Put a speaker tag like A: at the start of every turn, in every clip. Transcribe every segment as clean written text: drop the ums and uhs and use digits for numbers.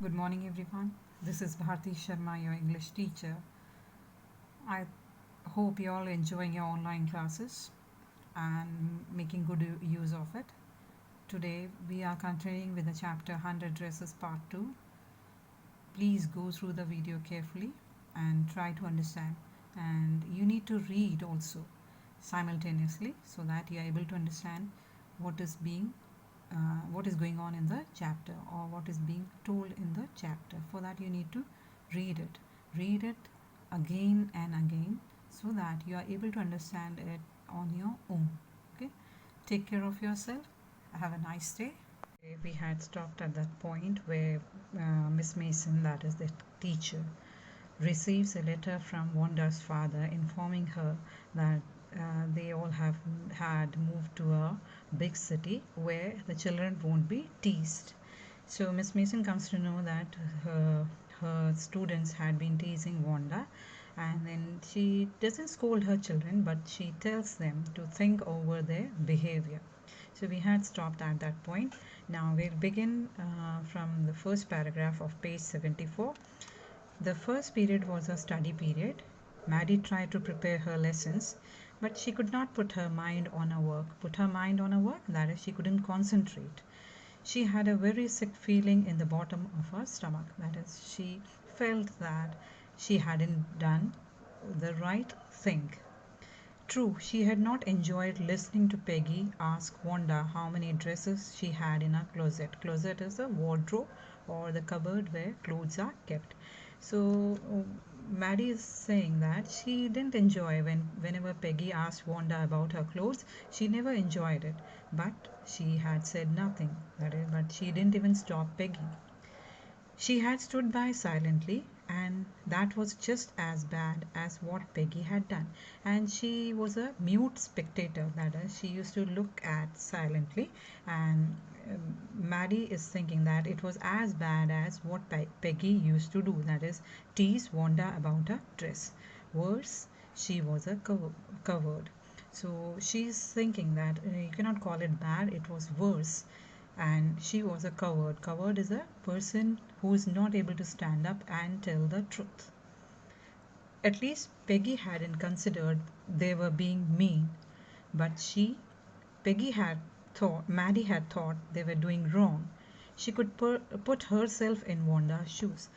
A: Good morning, everyone. This is Bharti Sharma, your English teacher. I hope you all enjoying your online classes and making good use of it. Today, we are continuing with the chapter 100 Dresses Part 2. Please go through the video carefully and try to understand. And you need to read also simultaneously so that you are able to understand what is being what is going on in the chapter or what is being told in the chapter. For that, you need to read it. Read it again and again so that you are able to understand it on your own. Okay, take care of yourself. Have a nice day. We had stopped at that point where Miss Mason, that is the teacher, receives a letter from Wanda's father informing her that they all have had moved to a big city where the children won't be teased. So Miss Mason comes to know that her students had been teasing Wanda, and then she doesn't scold her children, but she tells them to think over their behavior. So we had stopped at that point. Now we'll begin from the first paragraph of page 74. The first period was a study period. Maddie tried to prepare her lessons, but she could not put her mind on her work. Put her mind on her work, that is, she couldn't concentrate. She had a very sick feeling in the bottom of her stomach. That is, she felt that she hadn't done the right thing. True, she had not enjoyed listening to Peggy ask Wanda how many dresses she had in her closet. Closet is a wardrobe or the cupboard where clothes are kept. So Maddie is saying that she didn't enjoy whenever Peggy asked Wanda about her clothes, she never enjoyed it. But she had said nothing. That is, but she didn't even stop Peggy. She had stood by silently, and that was just as bad as what Peggy had done. And she was a mute spectator, that is, she used to look at silently. And Maddie is thinking that it was as bad as what Peggy used to do, that is, tease Wanda about her dress. Worse, she was a coward. So she's thinking that you cannot call it bad, it was worse, and she was a coward. Coward is a person who is not able to stand up and tell the truth. At least Peggy hadn't considered they were being mean, but Peggy had thought, Maddie had thought they were doing wrong. She could put herself in Wanda's shoes.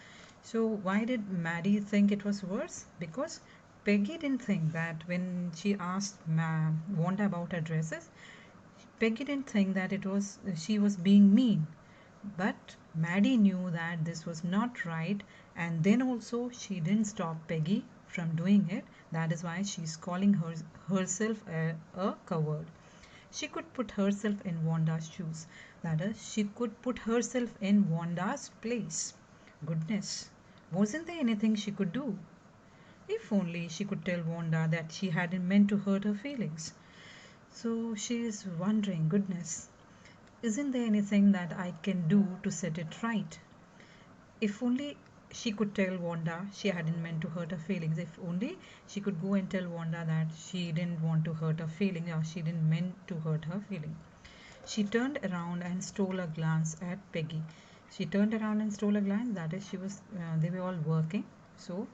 A: So why did Maddie think it was worse? Because Peggy didn't think that when she asked Wanda about her dresses, Peggy didn't think that it was she was being mean, but Maddie knew that this was not right, and then also she didn't stop Peggy from doing it. That is why she's calling herself a coward. She could put herself in Wanda's shoes. That is, she could put herself in Wanda's place. Goodness, wasn't there anything she could do? If only she could tell Wanda that she hadn't meant to hurt her feelings. So she is wondering, goodness, isn't there anything that I can do to set it right? If only she could tell Wanda she hadn't meant to hurt her feelings. If only she could go and tell Wanda that she didn't want to hurt her feeling or she didn't mean to hurt her feeling. She turned around and stole a glance at Peggy. She turned around and stole a glance. That is, they were all working. So,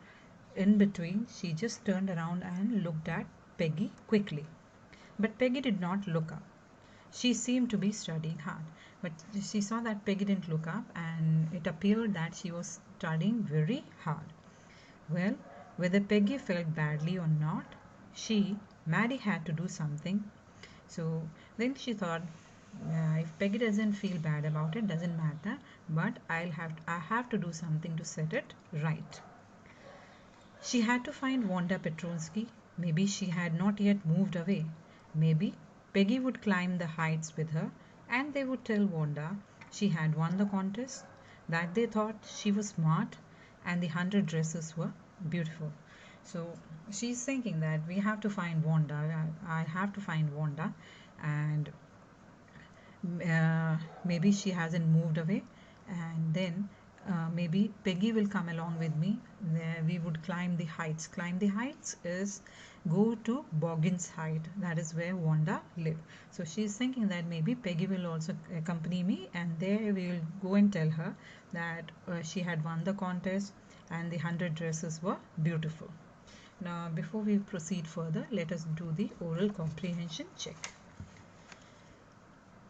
A: in between, she just turned around and looked at Peggy quickly. But Peggy did not look up. She seemed to be studying hard, but she saw that Peggy didn't look up, and it appeared that she was studying very hard. Well, whether Peggy felt badly or not, Maddie, had to do something. So then she thought, if Peggy doesn't feel bad about it, doesn't matter, but I have to do something to set it right. She had to find Wanda Petronsky. Maybe she had not yet moved away. Maybe Peggy would climb the heights with her and they would tell Wanda she had won the contest, that they thought she was smart and the 100 dresses were beautiful. So she's thinking that we have to find Wanda. I have to find Wanda, and maybe she hasn't moved away, and then maybe Peggy will come along with me. We would climb the heights. Climb the heights is go to Boggins Height. That is where Wanda live. So she's thinking that maybe Peggy will also accompany me, and there we will go and tell her that she had won the contest and the 100 dresses were beautiful. Now, before we proceed further, let us do the oral comprehension check.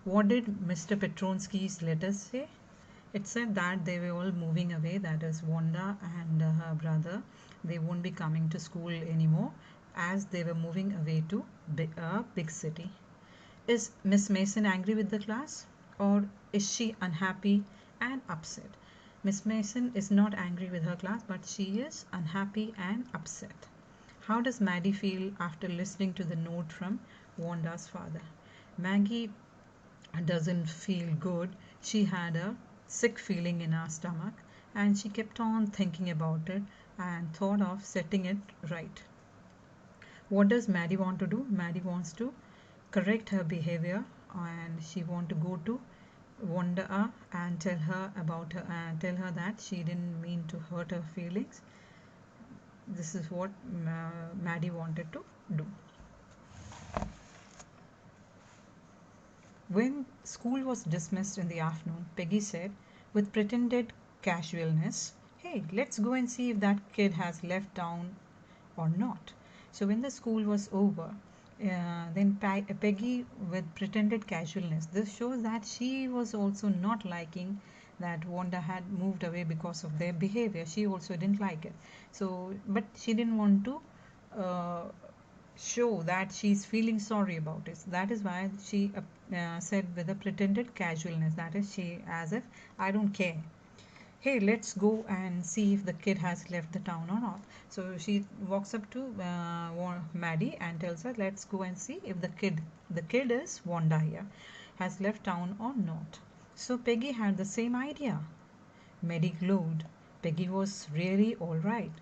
A: What did Mr. Petronsky's letter say? It said that they were all moving away, that is Wanda and her brother. They won't be coming to school anymore as they were moving away to a big city. Is Miss Mason angry with the class, or is she unhappy and upset? Miss Mason is not angry with her class, but she is unhappy and upset. How does Maddie feel after listening to the note from Wanda's father? Maggie doesn't feel good. She had a sick feeling in her stomach and she kept on thinking about it and thought of setting it right. What does Maddie want to do? Maddie wants to correct her behavior and she wants to go to Wanda and tell her about her and tell her that she didn't mean to hurt her feelings. This is what Maddie wanted to do. When school was dismissed in the afternoon, Peggy said, with pretended casualness, "Hey, let's go and see if that kid has left town or not." So when the school was over, then Peggy, with pretended casualness, this shows that she was also not liking that Wanda had moved away because of their behavior. She also didn't like it. So, but she didn't want to show that she's feeling sorry about it. That is why she said with a pretended casualness, that is, she as if I don't care. Hey, let's go and see if the kid has left the town or not. So she walks up to Maddie and tells her, let's go and see if the kid is Wanda here, has left town or not. So Peggy had the same idea. Maddie glowed. Peggy was really all right.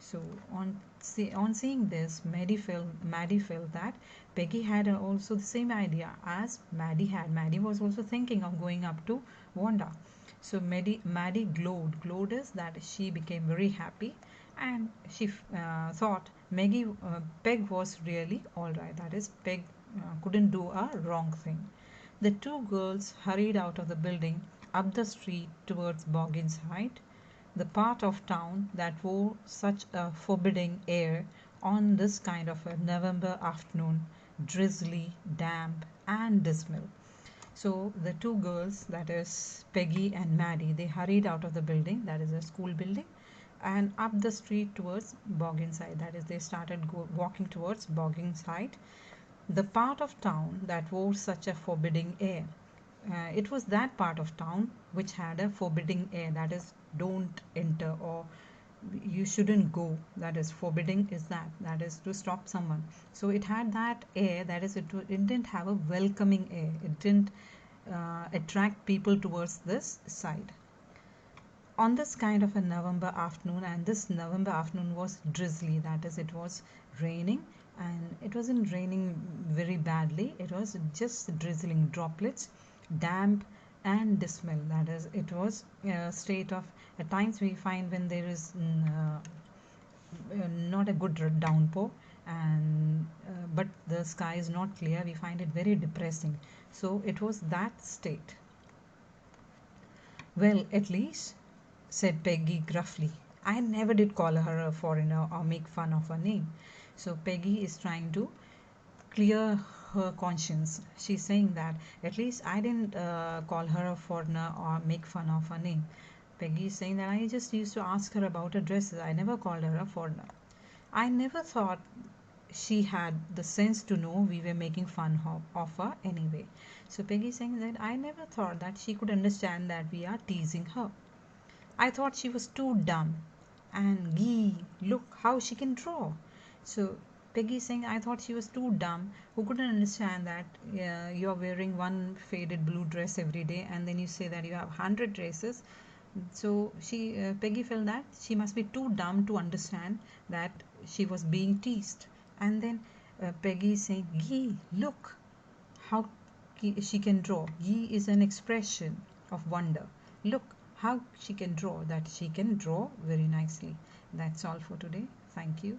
A: So on seeing this, Maddie felt that Peggy had also the same idea as Maddie had. Maddie was also thinking of going up to Wanda. So Maddie glowed. Glowed is that she became very happy, and she thought Peg was really all right. That is, Peg couldn't do a wrong thing. The two girls hurried out of the building up the street towards Boggins Height, the part of town that wore such a forbidding air on this kind of a November afternoon, drizzly, damp, and dismal. So the two girls, that is Peggy and Maddie, they hurried out of the building, that is a school building, and up the street towards Boggins Height. That is, they started walking towards Boggins Height, the part of town that wore such a forbidding air. It was that part of town which had a forbidding air, that is, don't enter or you shouldn't go. That is, forbidding is that is to stop someone. So it had that air, that is, it didn't have a welcoming air. It didn't attract people towards this side. On this kind of a November afternoon, and this November afternoon was drizzly, that is, it was raining, and it wasn't raining very badly, it was just drizzling droplets, damp and dismal. That is, it was a state of, at times we find when there is not a good downpour and but the sky is not clear, we find it very depressing. So it was that state. Well, at least, said Peggy gruffly, I never did call her a foreigner or make fun of her name. So Peggy is trying to clear her conscience. She's saying that at least I didn't call her a foreigner or make fun of her name. Peggy is saying that I just used to ask her about her dresses. I never called her a foreigner. I never thought she had the sense to know we were making fun of her anyway. So Peggy is saying that I never thought that she could understand that we are teasing her. I thought she was too dumb. And gee, look how she can draw. So Peggy is saying, I thought she was too dumb, who couldn't understand that you're wearing one faded blue dress every day and then you say that you have 100 dresses. So Peggy felt that she must be too dumb to understand that she was being teased. And then Peggy is saying, gee, look how she can draw. Gee is an expression of wonder. Look how she can draw, that she can draw very nicely. That's all for today. Thank you.